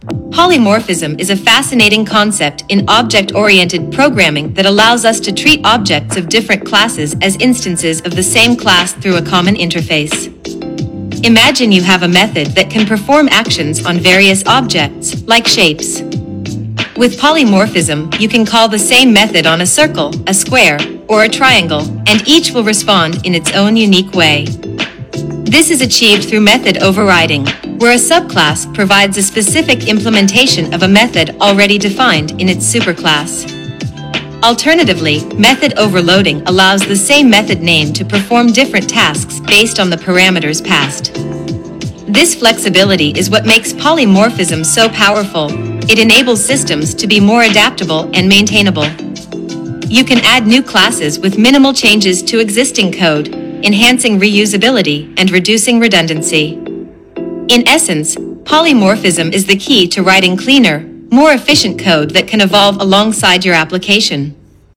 Polymorphism is a fascinating concept in object-oriented programming that allows us to treat objects of different classes as instances of the same class through a common interface. Imagine you have a method that can perform actions on various objects, like shapes. With polymorphism, you can call the same method on a circle, a square, or a triangle, and each will respond in its own unique way. This is achieved through method overriding, where a subclass provides a specific implementation of a method already defined in its superclass. Alternatively, method overloading allows the same method name to perform different tasks based on the parameters passed. This flexibility is what makes polymorphism so powerful. It enables systems to be more adaptable and maintainable. You can add new classes with minimal changes to existing code, enhancing reusability and reducing redundancy. In essence, polymorphism is the key to writing cleaner, more efficient code that can evolve alongside your application.